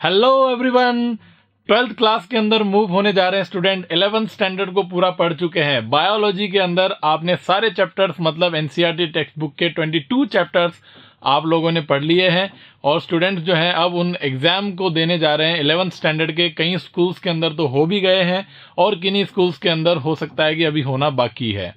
Hello everyone, 12th class के अंदर move होने जा रहे हैं स्टूडेंट। 11th स्टैंडर्ड को पूरा पढ़ चुके हैं। बायोलॉजी के अंदर आपने सारे चैप्टर्स मतलब एनसीईआरटी टेक्स्ट बुक के 22 चैप्टर्स आप लोगों ने पढ़ लिए हैं और स्टूडेंट्स जो हैं अब उन एग्जाम को देने जा रहे हैं 11th स्टैंडर्ड के। कई स्कूल्स के अंदर तो हो भी गए हैं और किन्हीं स्कूल्स के अंदर हो सकता है कि अभी होना बाकी है।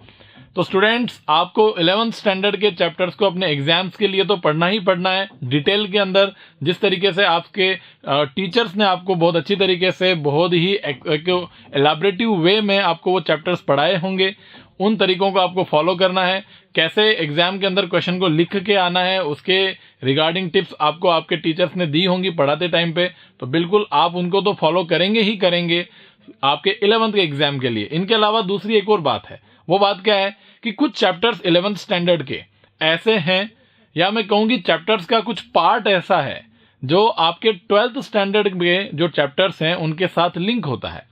तो स्टूडेंट्स, आपको 11th स्टैंडर्ड के चैप्टर्स को अपने एग्जाम्स के लिए तो पढ़ना ही पढ़ना है डिटेल के अंदर। जिस तरीके से आपके टीचर्स ने आपको बहुत अच्छी तरीके से बहुत ही एलाबरेटिव वे में आपको वो चैप्टर्स पढ़ाए होंगे, उन तरीकों को आपको फॉलो करना है। कैसे एग्जाम के अंदर क्वेश्चन को लिख के आना है, उसके रिगार्डिंग टिप्स आपको आपके टीचर्स ने दी होंगी पढ़ाते टाइम पे, तो बिल्कुल आप उनको तो फॉलो करेंगे ही करेंगे आपके 11th के एग्जाम के लिए। इनके अलावा दूसरी एक और बात है। वो बात क्या है कि कुछ चैप्टर्स 11th स्टैंडर्ड के ऐसे हैं, या मैं कहूंगी चैप्टर्स का कुछ पार्ट ऐसा है जो आपके 12th स्टैंडर्ड में जो चैप्टर्स हैं उनके साथ लिंक होता है।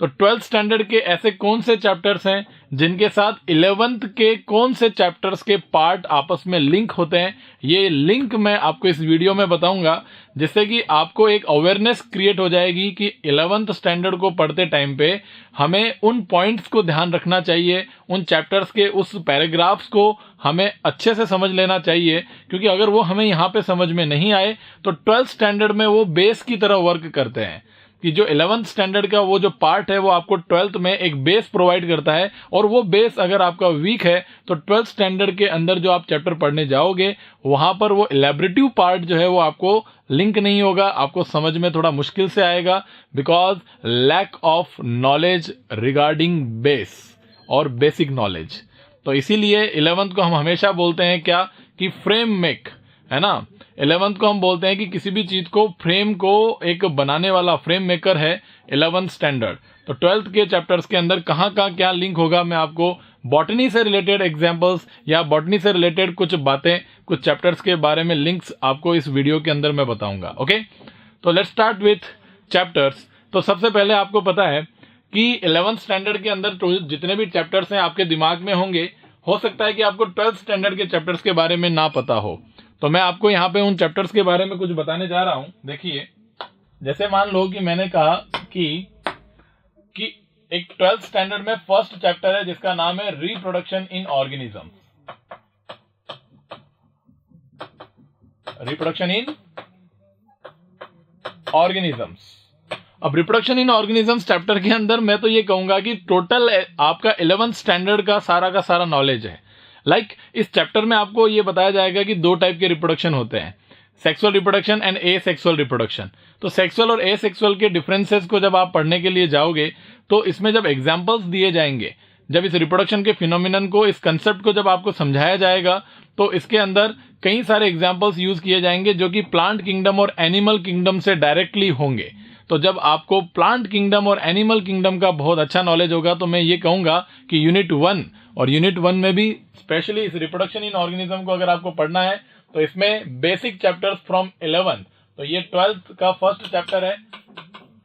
तो 12th स्टैंडर्ड के ऐसे कौन से चैप्टर्स हैं जिनके साथ 11th के कौन से चैप्टर्स के पार्ट आपस में लिंक होते हैं, ये लिंक मैं आपको इस वीडियो में बताऊंगा, जिससे कि आपको एक अवेयरनेस क्रिएट हो जाएगी कि 11th स्टैंडर्ड को पढ़ते टाइम पे हमें उन पॉइंट्स को ध्यान रखना चाहिए, उन चैप्टर्स के उस पैराग्राफ्स को हमें अच्छे से समझ लेना चाहिए। क्योंकि अगर वो हमें यहाँ पे समझ में नहीं आए तो 12th स्टैंडर्ड में वो बेस की तरह वर्क करते हैं कि जो 11th स्टैंडर्ड का वो जो पार्ट है वो आपको 12th में एक बेस प्रोवाइड करता है, और वो बेस अगर आपका वीक है तो 12th स्टैंडर्ड के अंदर जो आप चैप्टर पढ़ने जाओगे वहां पर वो एलैबोरेटिव पार्ट जो है वो आपको लिंक नहीं होगा, आपको समझ में थोड़ा मुश्किल से आएगा, because lack of knowledge regarding base और बेसिक नॉलेज। तो इसीलिए 11th को हम हमेशा बोलते हैं क्या कि फ्रेम मेक, है ना। 11th को हम बोलते हैं कि किसी भी चीज को फ्रेम को एक बनाने वाला फ्रेम मेकर है 11th स्टैंडर्ड। तो 12th के चैप्टर्स के अंदर कहाँ कहाँ क्या लिंक होगा, मैं आपको बॉटनी से रिलेटेड एग्जांपल्स या बॉटनी से रिलेटेड कुछ बातें, कुछ चैप्टर्स के बारे में लिंक्स आपको इस वीडियो के अंदर मैं बताऊंगा। ओके, तो लेट्स स्टार्ट विथ चैप्टर्स। तो सबसे पहले आपको पता है कि 11th स्टैंडर्ड के अंदर जितने भी चैप्टर्स हैं आपके दिमाग में होंगे, हो सकता है कि आपको 12th स्टैंडर्ड के चैप्टर्स के बारे में ना पता हो। तो मैं आपको यहाँ पे उन चैप्टर्स के बारे में कुछ बताने जा रहा हूं। देखिए, जैसे मान लो कि मैंने कहा कि एक 12th स्टैंडर्ड में फर्स्ट चैप्टर है जिसका नाम है reproduction in organisms. Reproduction in organisms. अब रिप्रोडक्शन इन ऑर्गेनिजम्स चैप्टर के अंदर मैं तो ये कहूंगा कि टोटल आपका 11th स्टैंडर्ड का सारा नॉलेज है। इस चैप्टर में आपको ये बताया जाएगा कि दो टाइप के रिप्रोडक्शन होते हैं, sexual reproduction and asexual reproduction. तो सेक्सुअल और एसेक्सुअल के डिफरेंसेस को जब आप पढ़ने के लिए जाओगे तो इसमें जब एग्जांपल्स दिए जाएंगे, जब इस रिप्रोडक्शन के फिनोमिनन को, इस कंसेप्ट को जब आपको समझाया जाएगा, तो इसके अंदर कई सारे एग्जाम्पल्स यूज किए जाएंगे जो कि प्लांट किंगडम और एनिमल किंगडम से डायरेक्टली होंगे। तो जब आपको प्लांट किंगडम और एनिमल किंगडम का बहुत अच्छा नॉलेज होगा तो मैं ये कहूंगा कि यूनिट 1 और यूनिट 1 में भी स्पेशली इस रिप्रोडक्शन इन ऑर्गेनिज्म को अगर आपको पढ़ना है तो इसमें बेसिक चैप्टर्स फ्रॉम 11, तो ये 12th का फर्स्ट चैप्टर है।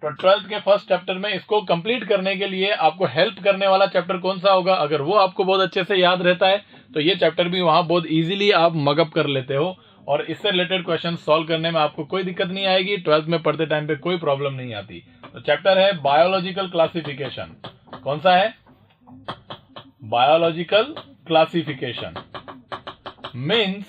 तो 12th के फर्स्ट चैप्टर में इसको कंप्लीट करने के लिए आपको हेल्प करने वाला चैप्टर कौन सा होगा, अगर वो आपको बहुत अच्छे से याद रहता है तो ये चैप्टर भी वहां बहुत इजीली आप मगअप कर लेते हो और इससे रिलेटेड क्वेश्चन सॉल्व करने में आपको कोई दिक्कत नहीं आएगी। 12th में पढ़ते टाइम पे कोई प्रॉब्लम नहीं आती। तो चैप्टर है बायोलॉजिकल क्लासिफिकेशन। कौन सा है? Biological classification. Means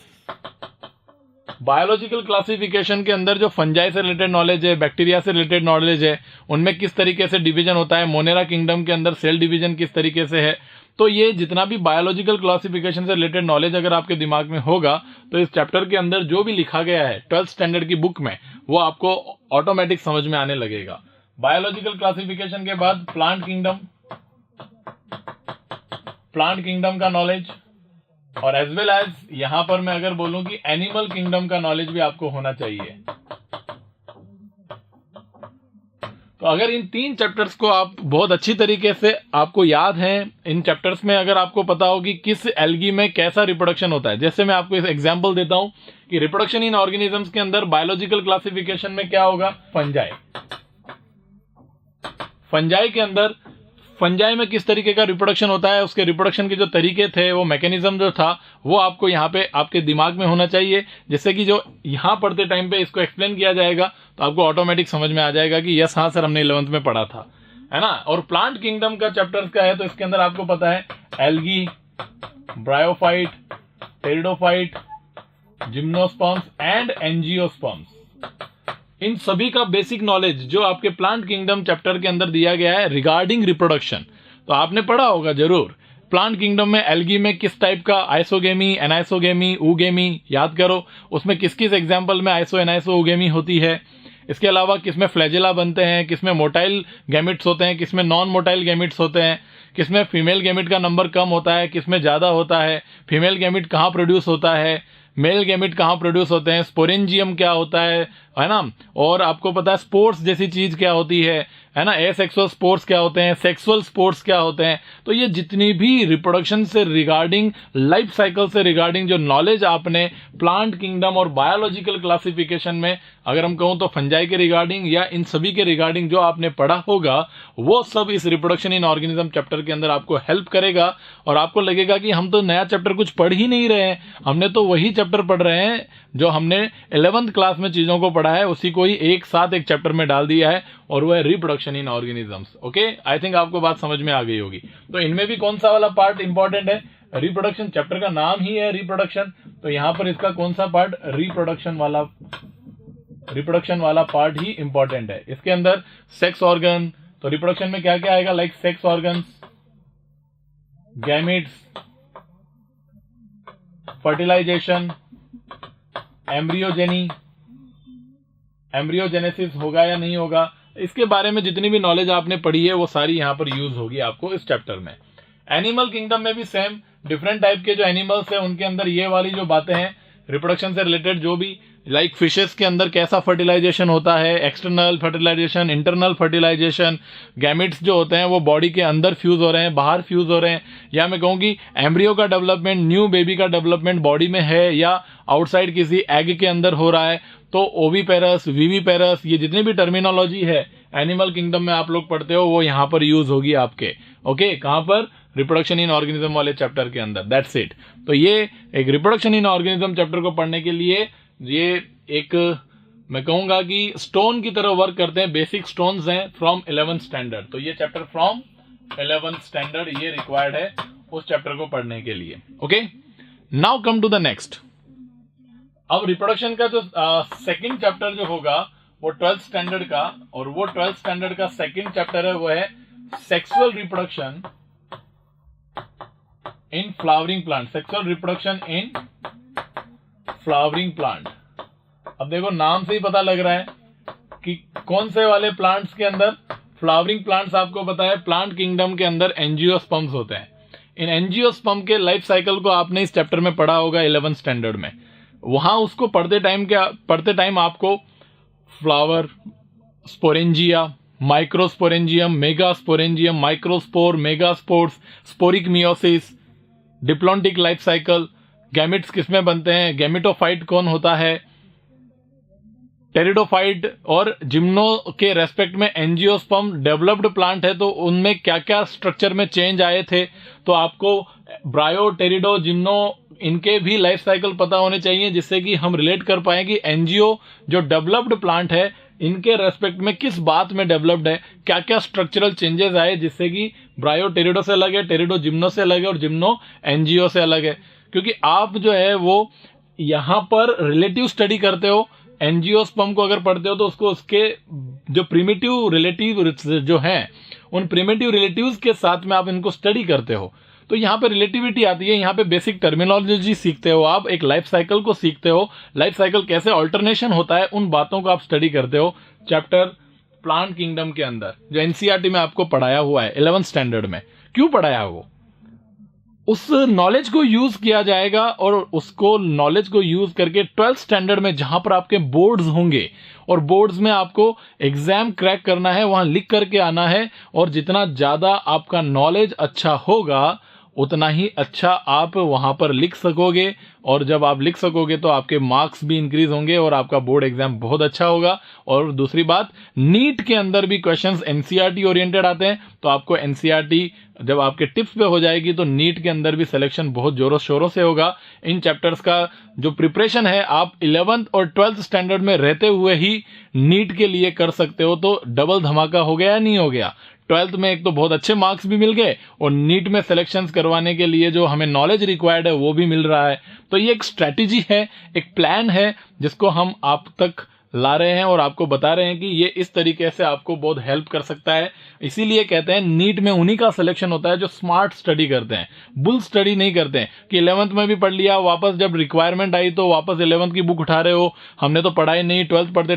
biological classification के अंदर जो फंजाई से रिलेटेड नॉलेज है, बैक्टीरिया से रिलेटेड नॉलेज है, उनमें किस तरीके से डिवीजन होता है, मोनेरा किंगडम के अंदर सेल डिवीजन किस तरीके से है, तो ये जितना भी बायोलॉजिकल क्लासिफिकेशन से रिलेटेड नॉलेज अगर आपके दिमाग में होगा तो इस चैप्टर के अंदर जो भी लिखा गया है 12th स्टैंडर्ड की बुक में वो आपको ऑटोमेटिक समझ में आने लगेगा। बायोलॉजिकल क्लासिफिकेशन के बाद प्लांट किंगडम का नॉलेज, और एज वेल एज यहां पर मैं अगर बोलूं कि एनिमल किंगडम का नॉलेज भी आपको होना चाहिए। तो अगर इन 3 चैप्टर्स को आप बहुत अच्छी तरीके से आपको याद हैं, इन चैप्टर्स में अगर आपको पता हो कि किस एल्गी में कैसा रिप्रोडक्शन होता है, जैसे मैं आपको इस एग्जांपल देता हूं कि रिप्रोडक्शन इन ऑर्गेनिजम्स के अंदर बायोलॉजिकल क्लासिफिकेशन में क्या होगा, फंजाई के अंदर फंजाई में किस तरीके का रिप्रोडक्शन होता है, उसके रिप्रोडक्शन के जो तरीके थे, वो मैकेनिज्म जो था, वो आपको यहाँ पे आपके दिमाग में होना चाहिए, जिससे कि जो यहाँ पढ़ते टाइम पे इसको एक्सप्लेन किया जाएगा तो आपको ऑटोमेटिक समझ में आ जाएगा कि यस हाँ सर हमने 11th में पढ़ा था, है ना। और प्लांट किंगडम का चैप्टर का है तो इसके अंदर आपको पता है algae, bryophyte, pteridophyte, gymnosperms and angiosperms, इन सभी का बेसिक नॉलेज जो आपके प्लांट किंगडम चैप्टर के अंदर दिया गया है रिगार्डिंग रिप्रोडक्शन, तो आपने पढ़ा होगा जरूर। प्लांट किंगडम में एल्गी में किस टाइप का आइसोगेमी, एनाइसोगेमी, ऊगेमी याद करो, उसमें किस किस एग्जाम्पल में आइसो एनाइसो ऊगेमी होती है। इसके अलावा किसमें फ्लैजेला बनते हैं, किसमें मोटाइल गैमिट्स होते हैं, किसमें नॉन मोटाइल गैमिट्स होते हैं, किसमें फीमेल गैमिट का नंबर कम होता है, किसमें ज़्यादा होता है, फीमेल गैमिट कहाँ प्रोड्यूस होता है, मेल गैमिट कहाँ प्रोड्यूस होते हैं, स्पोरेंजियम क्या होता है ना। और आपको पता है स्पोर्ट्स जैसी चीज क्या होती है ना, एसेक्सुअल स्पोर्ट्स क्या होते हैं, सेक्सुअल स्पोर्ट्स क्या होते हैं। तो ये जितनी भी रिप्रोडक्शन से रिगार्डिंग, लाइफ साइकिल से रिगार्डिंग जो नॉलेज आपने प्लांट किंगडम और बायोलॉजिकल क्लासिफिकेशन में, अगर हम कहूं तो फंजाई के रिगार्डिंग या इन सभी के रिगार्डिंग जो आपने पढ़ा होगा, वो सब इस रिप्रोडक्शन इन ऑर्गेनिज्म चैप्टर के अंदर आपको हेल्प करेगा। और आपको लगेगा कि हम तो नया चैप्टर कुछ पढ़ ही नहीं रहे हैं, हमने तो वही चैप्टर पढ़ रहे हैं जो हमने 11th क्लास में चीजों को पढ़ा है, उसी को ही एक साथ एक चैप्टर में डाल दिया है, और वो है reproduction in organisms. Okay, I think आपको बात समझ में आ गई होगी। तो इनमें भी कौन सा वाला पार्ट इंपॉर्टेंट है, रिप्रोडक्शन, चैप्टर का नाम ही है रिप्रोडक्शन, तो यहां पर इसका कौन सा पार्ट, रिप्रोडक्शन वाला पार्ट ही इंपॉर्टेंट है। इसके अंदर सेक्स ऑर्गन, तो रिप्रोडक्शन में क्या क्या आएगा, like sex organs, gametes, fertilization, embryogeny, embryogenesis होगा या नहीं होगा, इसके बारे में जितनी भी नॉलेज आपने पढ़ी है वो सारी यहां पर यूज होगी आपको इस चैप्टर में। एनिमल किंगडम में भी सेम, डिफरेंट टाइप के जो एनिमल्स है उनके अंदर ये वाली जो बातें हैं रिप्रोडक्शन से रिलेटेड, जो भी लाइक फिशेस के अंदर कैसा फर्टिलाइजेशन होता है, external fertilization, internal fertilization, gametes जो होते हैं वो बॉडी के अंदर फ्यूज हो रहे हैं, बाहर फ्यूज हो रहे हैं, या मैं कहूंगी एम्ब्रियो का डेवलपमेंट, न्यू बेबी का डेवलपमेंट बॉडी में है या आउटसाइड किसी एग के अंदर हो रहा है। तो ओवीपेरस, वीवीपेरस, ये जितनी भी टर्मिनोलॉजी है एनिमल किंगडम में आप लोग पढ़ते हो वो यहां पर यूज होगी आपके। ओके, कहां पर, रिप्रोडक्शन इन ऑर्गेनिज्म वाले चैप्टर के अंदर, दैट्स इट। तो ये एक रिप्रोडक्शन इन ऑर्गेनिज्म चैप्टर को पढ़ने के लिए ये एक, मैं कहूंगा कि स्टोन की तरह वर्क करते हैं, बेसिक स्टोन्स हैं फ्रॉम 11th स्टैंडर्ड। तो ये चैप्टर फ्रॉम 11th स्टैंडर्ड ये रिक्वायर्ड है उस चैप्टर को पढ़ने के लिए। Okay, now come to the next. अब रिप्रोडक्शन का जो सेकंड चैप्टर जो होगा वो 12th स्टैंडर्ड का, और वो 12th स्टैंडर्ड का सेकंड चैप्टर है वो है sexual reproduction in flowering plant, sexual reproduction in flowering plant. अब देखो नाम से ही पता लग रहा है कि कौन से वाले प्लांट्स के अंदर, फ्लावरिंग प्लांट्स आपको पता है प्लांट किंगडम के अंदर एंजियोस्पर्म्स होते हैं। इन एंजियोस्पर्म के लाइफ साइकिल को आपने इस चैप्टर में पढ़ा होगा 11th स्टैंडर्ड में। वहां उसको पढ़ते टाइम आपको flower, sporangia, microsporangium, megasporangium, microspore, megaspores, sporic meiosis, diplontic life cycle, gametes किसमें बनते हैं, गैमिटोफाइट कौन होता है, टेरिडोफाइट और जिम्नो के रेस्पेक्ट में एंजियोस्पर्म डेवलप्ड प्लांट है तो उनमें क्या क्या स्ट्रक्चर में चेंज आए थे। तो आपको ब्रायो, टेरिडो, जिम्नो इनके भी लाइफ साइकिल पता होने चाहिए, जिससे कि हम रिलेट कर पाए कि एंजियो जो डेवलप्ड प्लांट है इनके रेस्पेक्ट में किस बात में डेवलप्ड है, क्या क्या स्ट्रक्चरल चेंजेस आए, जिससे कि ब्रायो टेरिडो से अलग है, टेरिडो जिम्नो से अलग है और जिम्नो एंजियो से अलग है। क्योंकि आप जो है वो यहां पर रिलेटिव स्टडी करते हो, एंजियोस्पर्म को अगर पढ़ते हो तो उसको उसके जो प्रिमिटिव रिलेटिव जो हैं उन प्रिमिटिव रिलेटिव्स के साथ में आप इनको स्टडी करते हो। तो यहाँ पे रिलेटिविटी आती है, यहाँ पे बेसिक टर्मिनोलॉजी सीखते हो आप, एक लाइफ साइकिल को सीखते हो, लाइफ साइकिल कैसे ऑल्टरनेशन होता है उन बातों को आप स्टडी करते हो चैप्टर प्लांट किंगडम के अंदर, जो एनसीईआरटी में आपको पढ़ाया हुआ है 11th स्टैंडर्ड में। क्यों पढ़ाया वो, उस नॉलेज को यूज किया जाएगा और उसको नॉलेज को यूज करके 12th स्टैंडर्ड में जहां पर आपके बोर्ड्स होंगे और बोर्ड्स में आपको एग्जाम क्रैक करना है, वहां लिख करके आना है, और जितना ज्यादा आपका नॉलेज अच्छा होगा उतना ही अच्छा आप वहां पर लिख सकोगे, और जब आप लिख सकोगे तो आपके मार्क्स भी इंक्रीज होंगे और आपका बोर्ड एग्जाम बहुत अच्छा होगा। और दूसरी बात, नीट के अंदर भी क्वेश्चंस एनसीईआरटी ओरिएंटेड आते हैं, तो आपको एनसीईआरटी जब आपके टिप्स पे हो जाएगी तो नीट के अंदर भी सिलेक्शन बहुत जोरों शोरों से होगा। इन चैप्टर्स का जो प्रिपरेशन है आप 11th और 12th स्टैंडर्ड में रहते हुए ही नीट के लिए कर सकते हो, तो डबल धमाका हो गया या नहीं हो गया। 12th में एक तो बहुत अच्छे मार्क्स भी मिल गए और नीट में सिलेक्शंस करवाने के लिए जो हमें नॉलेज रिक्वायर्ड है वो भी मिल रहा है। तो ये एक स्ट्रैटेजी है, एक प्लान है जिसको हम आप तक ला रहे हैं और आपको बता रहे हैं कि ये इस तरीके से आपको बहुत हेल्प कर सकता है। इसीलिए कहते हैं नीट में उन्हीं का सिलेक्शन होता है जो स्मार्ट स्टडी करते हैं, बुल स्टडी नहीं करते हैं कि 11th में भी पढ़ लिया, वापस जब रिक्वायरमेंट आई तो वापस 11th की बुक उठा रहे हो। हमने तो पढ़ाई नहीं, 12th पढ़ते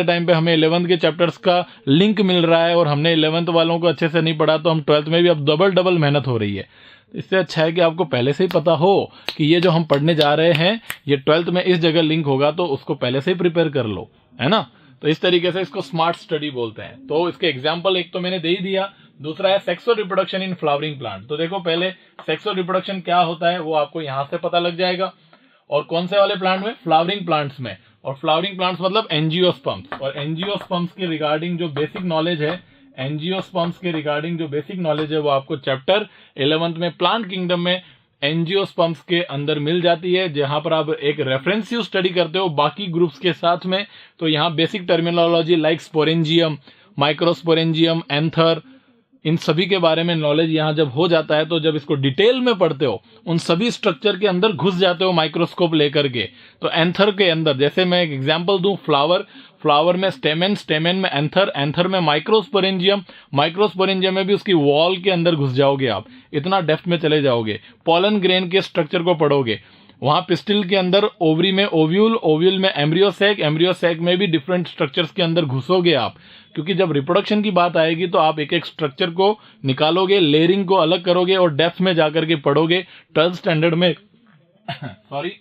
टाइम पे हमें 11th के चैप्टर्स का लिंक मिल रहा है और हमने 11th वालों को अच्छे से नहीं पढ़ा, तो हम 12th में भी अब डबल मेहनत हो रही है। इससे अच्छा है कि आपको पहले से ही पता हो कि ये जो हम पढ़ने जा रहे हैं ये 12th में इस जगह लिंक होगा, तो उसको पहले से ही प्रिपेयर कर लो, है ना। तो इस तरीके से इसको स्मार्ट स्टडी बोलते हैं। तो इसके एग्जाम्पल एक तो मैंने दे ही दिया, दूसरा है sexual reproduction in flowering plant. तो देखो पहले सेक्सुअल रिप्रोडक्शन क्या होता है वो आपको यहां से पता लग जाएगा। और कौन से वाले प्लांट में? फ्लावरिंग प्लांट्स में। और फ्लावरिंग प्लांट्स मतलब एंजियोस्पर्म्स, और एंजियोस्पर्म्स के रिगार्डिंग जो बेसिक नॉलेज है, एंजियोस्पर्म्स के रिगार्डिंग जो बेसिक नॉलेज है वो आपको चैप्टर 11th में प्लांट किंगडम में एंजियोस्पर्म्स के अंदर मिल जाती है, जहां पर आप एक रेफरेंसिव स्टडी करते हो बाकी ग्रुप्स के साथ में। तो यहां basic terminology like sporangium, microsporangium, anther, इन सभी के बारे में नॉलेज यहां जब हो जाता है तो जब इसको डिटेल में पढ़ते हो, उन सभी स्ट्रक्चर के अंदर घुस जाते हो माइक्रोस्कोप लेकर के। तो एंथर के अंदर, जैसे मैं एक एग्जांपल दूं, फ्लावर में स्टेमेन, स्टेमेन में एंथर, एंथर में माइक्रोस्पोरेंजियम, माइक्रोस्पोरेंजियम में भी उसकी वॉल के अंदर घुस जाओगे आप, इतना डेप्थ में चले जाओगे। पॉलन ग्रेन के स्ट्रक्चर को पढ़ोगे, वहां पिस्टिल के अंदर ओवरी में ओव्यूल, ओव्यूल में एम्ब्रियोसैक, एम्ब्रियोसैक में भी डिफरेंट स्ट्रक्चर्स के अंदर घुसोगे आप, क्योंकि जब रिप्रोडक्शन की बात आएगी तो आप एक एक स्ट्रक्चर को निकालोगे, लेयरिंग को अलग करोगे और डेप्थ में जाकर के पढ़ोगे। 12th स्टैंडर्ड में सॉरी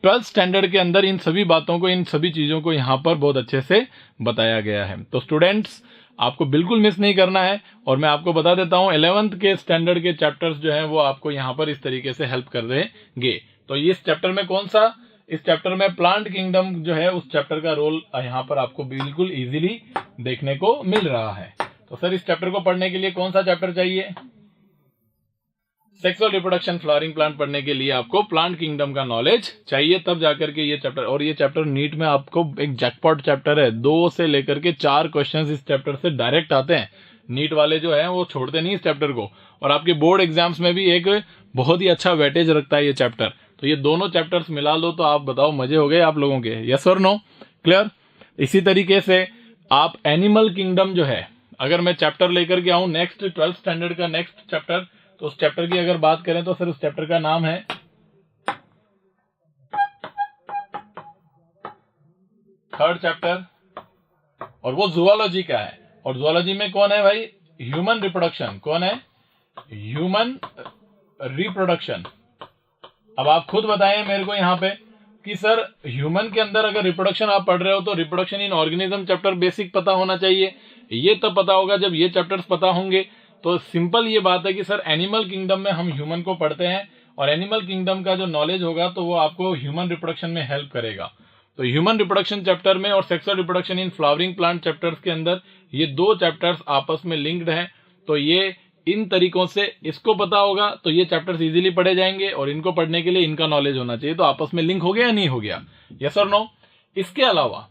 12th स्टैंडर्ड के अंदर इन सभी बातों को, इन सभी चीजों को यहां पर बहुत अच्छे से बताया गया है। तो स्टूडेंट्स आपको बिल्कुल मिस नहीं करना है। और मैं आपको बता देता हूं 11th के स्टैंडर्ड के चैप्टर्स जो हैं वो आपको यहां पर इस तरीके से हेल्प कर देंगे। तो इस चैप्टर में कौन सा? इस चैप्टर में प्लांट किंगडम जो है उस चैप्टर का रोल यहां पर आपको बिल्कुल इजीली देखने को मिल रहा है। तो सर इस चैप्टर को पढ़ने के लिए कौन सा चैप्टर चाहिए? सेक्सुअल रिप्रोडक्शन फ्लावरिंग प्लांट पढ़ने के लिए आपको प्लांट किंगडम का नॉलेज चाहिए, तब जाकर के ये चैप्टर। और ये चैप्टर नीट में आपको एक जैकपॉट चैप्टर है, 2 से लेकर के 4 क्वेश्चंस इस चैप्टर से डायरेक्ट आते हैं। नीट वाले जो है वो छोड़ते नहीं इस चैप्टर को, और आपके बोर्ड एग्जाम्स में भी एक बहुत ही अच्छा वेटेज रखता है ये चैप्टर। तो ये दोनों चैप्टर्स मिला लो तो आप बताओ मजे हो गए आप लोगों के, यस और नो? क्लियर? इसी तरीके से आप एनिमल किंगडम जो है, अगर मैं चैप्टर लेकर के आऊं नेक्स्ट 12th स्टैंडर्ड का नेक्स्ट चैप्टर, तो उस चैप्टर की अगर बात करें तो सर उस चैप्टर का नाम है थर्ड चैप्टर, और वो जूलॉजी का है। और जूलॉजी में कौन है भाई? Human reproduction. कौन है? Human reproduction. अब आप खुद बताएं मेरे को यहां पे कि सर ह्यूमन के अंदर अगर रिप्रोडक्शन आप पढ़ रहे हो तो reproduction in organism chapter basic पता होना चाहिए। ये तब पता होगा जब ये चैप्टर्स पता होंगे। तो सिंपल ये बात है कि सर एनिमल किंगडम में हम ह्यूमन को पढ़ते हैं, और एनिमल किंगडम का जो नॉलेज होगा तो वो आपको ह्यूमन रिप्रोडक्शन में हेल्प करेगा। तो ह्यूमन रिप्रोडक्शन चैप्टर में और sexual reproduction in flowering plant chapters के अंदर ये 2 चैप्टर्स आपस में लिंक्ड हैं। तो ये इन तरीकों से इसको पता होगा तो ये चैप्टर्स इजीली पढ़े जाएंगे, और इनको पढ़ने के लिए इनका नॉलेज होना चाहिए। तो आपस में लिंक हो गया या नहीं हो गया? यस और नो? इसके अलावा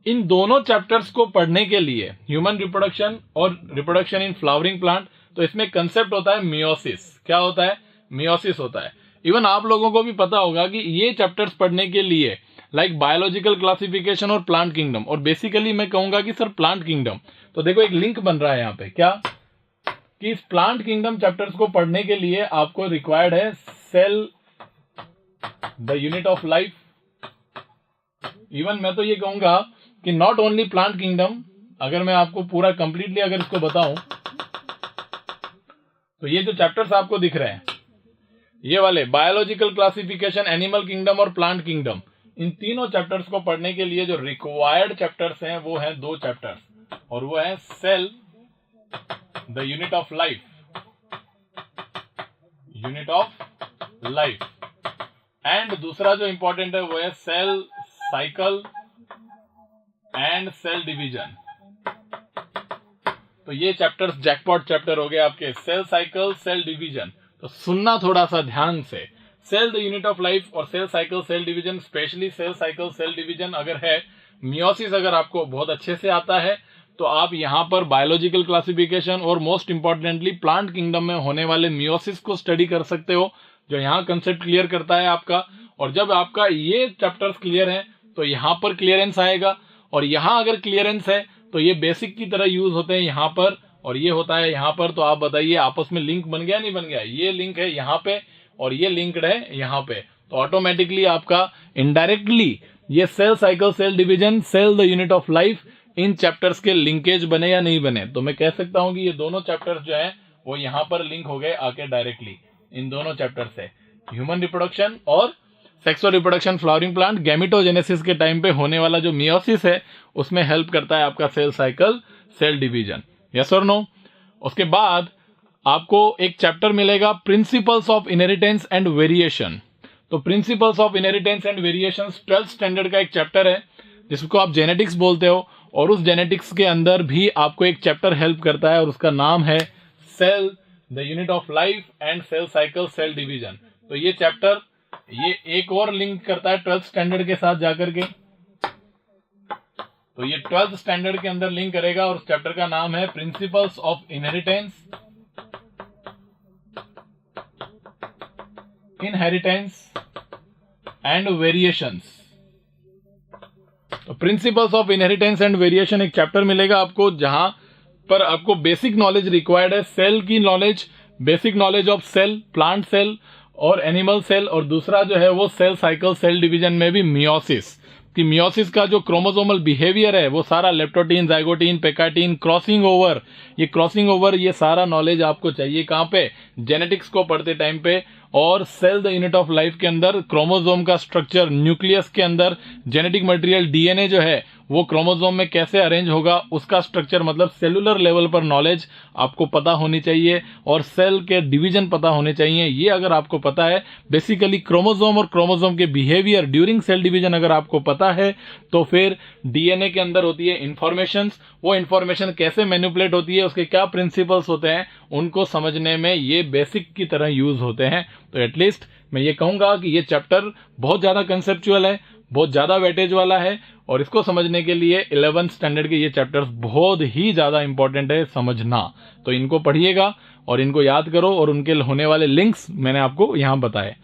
इन दोनों चैप्टर्स को पढ़ने के लिए ह्यूमन रिप्रोडक्शन और रिप्रोडक्शन इन फ्लावरिंग प्लांट, तो इसमें कंसेप्ट होता है मियोसिस। क्या होता है? मियोसिस होता है। इवन आप लोगों को भी पता होगा कि ये चैप्टर्स पढ़ने के लिए लाइक बायोलॉजिकल क्लासिफिकेशन और प्लांट किंगडम, और बेसिकली मैं कहूंगा कि सर प्लांट किंगडम, तो देखो एक लिंक बन रहा है यहाँ पे, क्या कि इस प्लांट किंगडम चैप्टर्स को पढ़ने के लिए आपको रिक्वायर्ड है cell, the unit of life. Even मैं तो ये कहूंगा कि नॉट ओनली प्लांट किंगडम, अगर मैं आपको पूरा कंप्लीटली अगर इसको बताऊं तो ये जो चैप्टर्स आपको दिख रहे हैं ये वाले बायोलॉजिकल क्लासिफिकेशन, एनिमल किंगडम और प्लांट किंगडम, इन तीनों चैप्टर्स को पढ़ने के लिए जो रिक्वायर्ड चैप्टर्स हैं वो हैं 2 चैप्टर्स, और वो है cell, the unit of life, unit of life. And दूसरा जो इंपॉर्टेंट है वो है cell cycle and cell division. तो ये चैप्टर्स जैकपॉट चैप्टर हो गए आपके, सेल साइकिल सेल डिवीजन। तो सुनना थोड़ा सा ध्यान से, cell the unit of life और cell cycle cell division, specially cell cycle cell division अगर है, मियोसिस अगर आपको बहुत अच्छे से आता है तो आप यहाँ पर बायोलॉजिकल क्लासिफिकेशन और मोस्ट इंपॉर्टेंटली प्लांट किंगडम में होने वाले मियोसिस को स्टडी कर सकते हो, जो यहाँ कंसेप्ट क्लियर करता है आपका। और जब आपका ये चैप्टर्स क्लियर हैं तो यहाँ पर क्लियरेंस आएगा, और यहाँ अगर क्लियरेंस है तो ये बेसिक की तरह यूज होते हैं यहाँ पर, और ये होता है यहाँ पर। तो आप बताइए आपस में लिंक बन गया नहीं बन गया? ये लिंक है यहाँ पे और ये लिंक्ड है यहाँ पे, तो ऑटोमेटिकली आपका इनडायरेक्टली ये cell cycle cell division cell the unit of life इन चैप्टर्स के लिंकेज बने या नहीं बने। तो मैं कह सकता हूं कि ये दोनों चैप्टर्स जो हैं वो यहाँ पर लिंक हो गए आके डायरेक्टली इन दोनों चैप्टर से। ह्यूमन रिप्रोडक्शन और sexual reproduction flowering plant gametogenesis के टाइम पे होने वाला जो मियोसिस है उसमें हेल्प करता है आपका cell cycle cell division. Yes और नो? उसके बाद आपको एक चैप्टर मिलेगा principles of inheritance and variation. तो principles of inheritance and variation 12th standard का एक चैप्टर है जिसको आप जेनेटिक्स बोलते हो, और उस जेनेटिक्स के अंदर भी आपको एक चैप्टर हेल्प करता है और उसका नाम है cell the unit of life and cell cycle cell division. तो ये चैप्टर ये एक और लिंक करता है 12th स्टैंडर्ड के साथ जाकर के, तो ये 12th स्टैंडर्ड के अंदर लिंक करेगा और उस चैप्टर का नाम है principles of inheritance and variations. तो principles of inheritance and variation एक चैप्टर मिलेगा आपको जहां पर आपको बेसिक नॉलेज रिक्वायर्ड है, सेल की knowledge, basic knowledge of cell, plant cell और एनिमल सेल, और दूसरा जो है वो सेल साइकिल सेल डिवीजन में भी मियोसिस कि मियोसिस का जो क्रोमोसोमल बिहेवियर है वो सारा लेप्टोटीन जाइगोटीन पेकाटीन क्रॉसिंग ओवर, ये क्रॉसिंग ओवर ये सारा नॉलेज आपको चाहिए कहाँ पे? जेनेटिक्स को पढ़ते टाइम पे। और cell the unit of life के अंदर क्रोमोसोम का स्ट्रक्चर, न्यूक्लियस के अंदर जेनेटिक मटेरियल डीएनए जो है वो क्रोमोसोम में कैसे अरेंज होगा उसका स्ट्रक्चर, मतलब सेलुलर लेवल पर नॉलेज आपको पता होनी चाहिए, और सेल के डिवीजन पता होने चाहिए। ये अगर आपको पता है, बेसिकली क्रोमोसोम और क्रोमोसोम के बिहेवियर ड्यूरिंग सेल डिवीजन अगर आपको पता है, तो फिर डीएनए के अंदर होती है इंफॉर्मेशन, वो इंफॉर्मेशन कैसे मैनिपुलेट होती है, उसके क्या प्रिंसिपल्स होते हैं, उनको समझने में ये बेसिक की तरह यूज होते हैं। तो एटलीस्ट मैं ये कहूंगा कि ये चैप्टर बहुत ज्यादा कंसेप्चुअल है, बहुत ज्यादा वेटेज वाला है, और इसको समझने के लिए 11th स्टैंडर्ड के ये चैप्टर्स बहुत ही ज्यादा इंपॉर्टेंट है समझना। तो इनको पढ़िएगा और इनको याद करो, और उनके होने वाले लिंक्स मैंने आपको यहां बताए।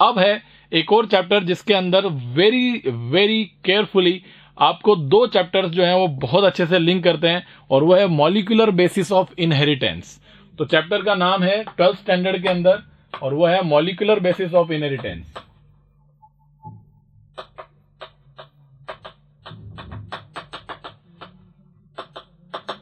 अब है एक और चैप्टर जिसके अंदर वेरी वेरी केयरफुली आपको दो चैप्टर्स जो हैं वो बहुत अच्छे से लिंक करते हैं, और वो है मॉलिक्यूलर बेसिस ऑफ इनहेरिटेंस। तो चैप्टर का नाम है 12th स्टैंडर्ड के अंदर, और वो है मॉलिक्यूलर बेसिस ऑफ इनहेरिटेंस।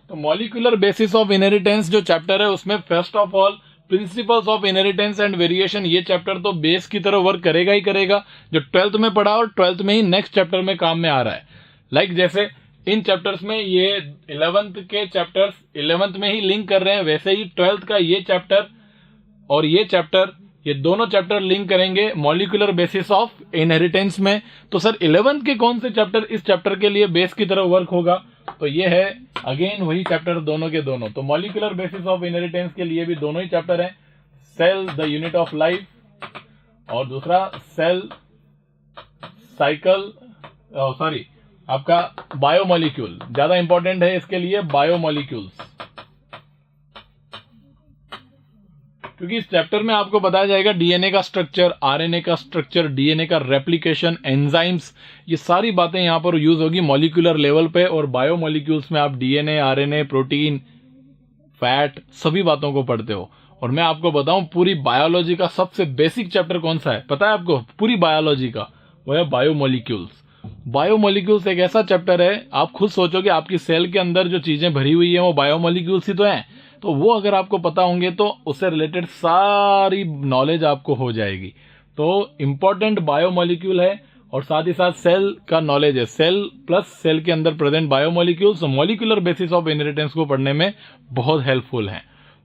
तो मॉलिक्यूलर बेसिस ऑफ इनहेरिटेंस जो चैप्टर है उसमें first of all principles of inheritance and variation, ये चैप्टर तो बेस की तरह वर्क करेगा ही करेगा, जो 12th में पढ़ा और 12th में ही नेक्स्ट चैप्टर में काम में आ रहा है। लाइक जैसे इन चैप्टर्स में ये 11th के चैप्टर्स 11th में ही लिंक कर रहे हैं, वैसे ही 12th का ये चैप्टर और ये चैप्टर, ये दोनों चैप्टर लिंक करेंगे मॉलिक्यूलर बेसिस ऑफ इनहेरिटेंस में। तो सर 11th के कौन से चैप्टर इस चैप्टर के लिए बेस की तरह वर्क होगा? तो ये है अगेन वही चैप्टर दोनों के दोनों। तो मॉलिक्यूलर बेसिस ऑफ इनहेरिटेंस के लिए भी दोनों ही चैप्टर हैं, cell the unit of life और दूसरा सेल साइकिल आपका बायोमॉलिक्यूल, ज्यादा इंपॉर्टेंट है इसके लिए बायोमॉलिक्यूल्स, क्योंकि इस चैप्टर में आपको बताया जाएगा डीएनए का स्ट्रक्चर, आरएनए का स्ट्रक्चर, डीएनए का रेप्लिकेशन, एंजाइम्स, ये सारी बातें यहां पर यूज होगी मॉलिक्यूलर लेवल पे। और बायोमॉलिक्यूल्स में आप डीएनए, आरएनए, प्रोटीन, फैट, सभी बातों को पढ़ते हो। और मैं आपको बताऊं पूरी बायोलॉजी का सबसे बेसिक चैप्टर कौन सा है पता है आपको? पूरी बायोलॉजी का वो है बायोमॉलिक्यूल्स। बायोमॉलिक्यूल्स एक ऐसा चैप्टर है, आप खुद सोचो कि आपकी सेल के अंदर जो चीजें भरी हुई है वो बायोमॉलिक्यूल्स ही तो हैं। तो वो अगर आपको पता होंगे तो उससे रिलेटेड सारी नॉलेज आपको हो जाएगी। तो इंपॉर्टेंट बायोमॉलिक्यूल है और साथ ही साथ सेल का नॉलेज है, सेल प्लस सेल के अंदर present biomolecules molecular basis of inheritance को पढ़ने में बहुत हेल्पफुल हैं।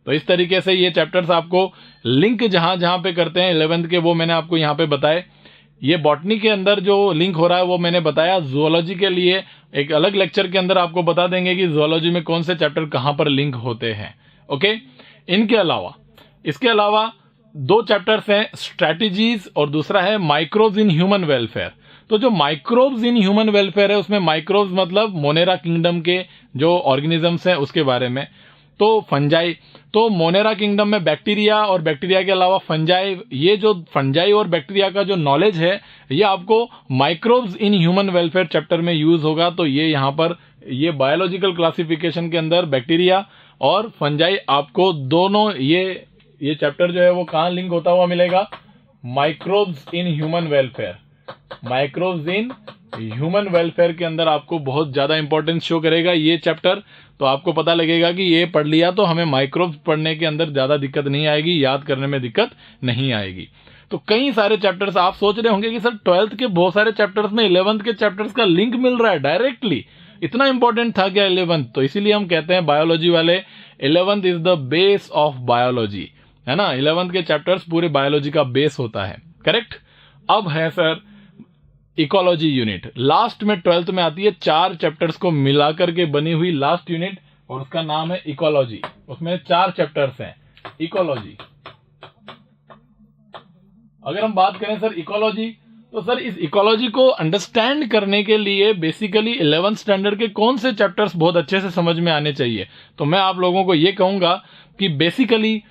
तो इस तरीके से ये चैप्टर्स आपको लिंक जहां जहां पे करते हैं 11th के, वो मैंने आपको यहाँ पे बताए। ये बॉटनी के अंदर जो लिंक हो रहा है वो मैंने बताया। जूलॉजी के लिए एक अलग लेक्चर के अंदर आपको बता देंगे कि जूलॉजी में कौन से चैप्टर कहां पर लिंक होते हैं। ओके, इसके अलावा 2 चैप्टर्स हैं, स्ट्रैटेजीज और दूसरा है माइक्रोब्स इन ह्यूमन वेलफेयर। तो जो माइक्रोब्स इन ह्यूमन वेलफेयर है उसमें माइक्रोब्स मतलब मोनेरा किंगडम के जो ऑर्गेनिजम्स हैं उसके बारे में। तो फंजाई, तो मोनेरा किंगडम में बैक्टीरिया और बैक्टीरिया के अलावा फंजाई, ये जो फंजाई और बैक्टीरिया का जो नॉलेज है ये आपको microbes in human welfare chapter में यूज होगा। तो ये यहाँ पर ये बायोलॉजिकल क्लासिफिकेशन के अंदर बैक्टीरिया और फंजाई आपको दोनों ये चैप्टर जो है वो कहाँ लिंक होता हुआ मिलेगा, microbes in human welfare. Microbes in human welfare के अंदर आपको बहुत ज्यादा इंपॉर्टेंस शो करेगा ये चैप्टर। तो आपको पता लगेगा कि ये पढ़ लिया तो हमें माइक्रोब्स पढ़ने के अंदर ज्यादा दिक्कत नहीं आएगी, याद करने में दिक्कत नहीं आएगी। तो कई सारे चैप्टर्स आप सोच रहे होंगे कि सर 12th के बहुत सारे चैप्टर्स में 11th के चैप्टर्स का लिंक मिल रहा है डायरेक्टली, इतना इंपॉर्टेंट था क्या 11th? तो इसीलिए हम कहते हैं बायोलॉजी वाले 11th is the base of biology, है ना। 11th के चैप्टर्स पूरे बायोलॉजी का बेस होता है, करेक्ट। अब है सर इकोलॉजी यूनिट, लास्ट में 12th में आती है, 4 चैप्टर्स को मिलाकर के बनी हुई लास्ट यूनिट और उसका नाम है इकोलॉजी। उसमें 4 चैप्टर्स हैं इकोलॉजी। अगर हम बात करें सर इकोलॉजी, तो सर इस इकोलॉजी को अंडरस्टैंड करने के लिए बेसिकली 11th स्टैंडर्ड के कौन से चैप्टर्स बहुत अच्छे से समझ में आने चाहिए। तो मैं आप लोगों को यह कहूंगा कि बेसिकली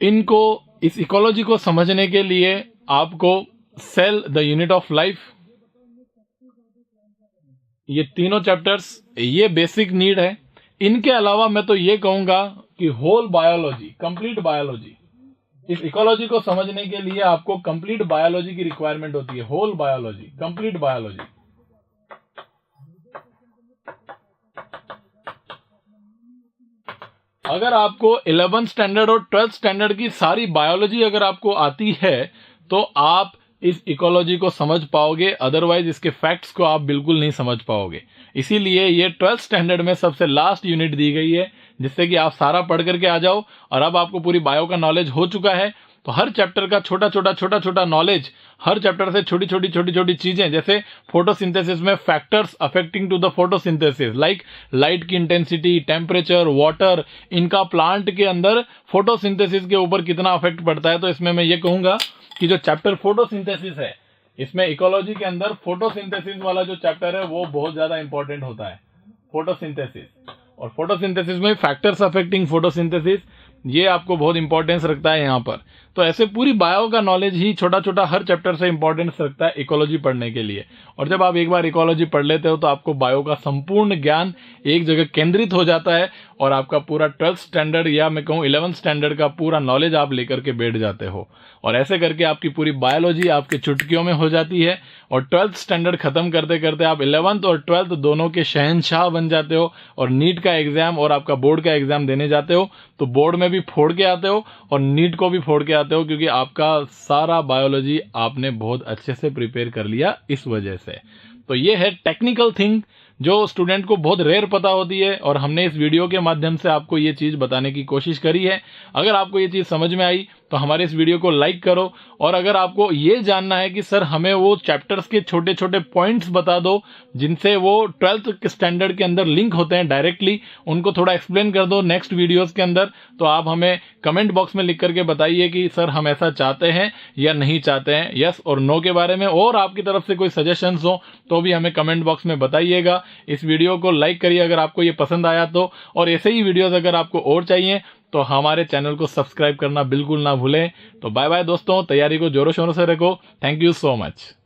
इनको, इस इकोलॉजी को समझने के लिए आपको cell, the unit of life, ये तीनों चैप्टर्स ये बेसिक नीड है। इनके अलावा मैं तो ये कहूंगा कि होल बायोलॉजी, कंप्लीट बायोलॉजी, इस इकोलॉजी को समझने के लिए आपको कंप्लीट बायोलॉजी की रिक्वायरमेंट होती है। Whole biology, complete biology. अगर आपको 11th स्टैंडर्ड और 12th स्टैंडर्ड की सारी बायोलॉजी अगर आपको आती है तो आप इस इकोलॉजी को समझ पाओगे, अदरवाइज इसके फैक्ट्स को आप बिल्कुल नहीं समझ पाओगे। इसीलिए ये 12th स्टैंडर्ड में सबसे लास्ट यूनिट दी गई है, जिससे कि आप सारा पढ़ करके आ जाओ। और अब आपको पूरी बायो का नॉलेज हो चुका है, तो हर चैप्टर का छोटा छोटा नॉलेज, हर चैप्टर से छोटी छोटी चीजें, जैसे फोटोसिंथेसिस में factors affecting to the photosynthesis like light की इंटेंसिटी, टेम्परेचर, वाटर, इनका प्लांट के अंदर फोटोसिंथेसिस के ऊपर कितना अफेक्ट पड़ता है। तो इसमें मैं ये कहूंगा कि जो चैप्टर फोटोसिंथेसिस है, इसमें इकोलॉजी के अंदर फोटोसिंथेसिस वाला जो चैप्टर है वो बहुत ज्यादा इंपॉर्टेंट होता है, फोटोसिंथेसिस। और फोटोसिंथेसिस में फैक्टर्स अफेक्टिंग फोटोसिंथेसिस, ये आपको बहुत इंपॉर्टेंस रखता है यहाँ पर। तो ऐसे पूरी बायो का नॉलेज ही छोटा हर चैप्टर से इंपॉर्टेंस रखता है इकोलॉजी पढ़ने के लिए। और जब आप एक बार इकोलॉजी पढ़ लेते हो तो आपको बायो का संपूर्ण ज्ञान एक जगह केंद्रित हो जाता है और आपका पूरा 12th स्टैंडर्ड या मैं कहूँ 11th स्टैंडर्ड का पूरा नॉलेज आप लेकर के बैठ जाते हो। और ऐसे करके आपकी पूरी बायोलॉजी आपके चुटकियों में हो जाती है और 12th स्टैंडर्ड खत्म करते करते आप 11th और 12th दोनों के शहंशाह बन जाते हो और नीट का एग्जाम और आपका बोर्ड का एग्जाम देने जाते हो तो बोर्ड में भी फोड़ के आते हो और नीट को भी फोड़ के आते हो, क्योंकि आपका सारा बायोलॉजी आपने बहुत अच्छे से प्रिपेयर कर लिया इस वजह से। तो ये है टेक्निकल थिंग जो स्टूडेंट को बहुत रेयर पता होती है और हमने इस वीडियो के माध्यम से आपको ये चीज बताने की कोशिश करी है। अगर आपको ये चीज समझ में आई तो हमारे इस वीडियो को लाइक करो। और अगर आपको ये जानना है कि सर हमें वो चैप्टर्स के छोटे छोटे पॉइंट्स बता दो जिनसे वो 12th स्टैंडर्ड के अंदर लिंक होते हैं डायरेक्टली, उनको थोड़ा एक्सप्लेन कर दो नेक्स्ट वीडियोस के अंदर, तो आप हमें कमेंट बॉक्स में लिख करके बताइए कि सर हम ऐसा चाहते हैं या नहीं चाहते हैं, यस और नो के बारे में। और आपकी तरफ से कोई सजेशंस हो तो भी हमें कमेंट बॉक्स में बताइएगा। इस वीडियो को लाइक करिए अगर आपको ये पसंद आया तो, और ऐसे ही वीडियोस अगर आपको और चाहिए तो हमारे चैनल को सब्सक्राइब करना बिल्कुल ना भूलें। तो बाय बाय दोस्तों, तैयारी को जोरों शोरों से रखो। Thank you so much.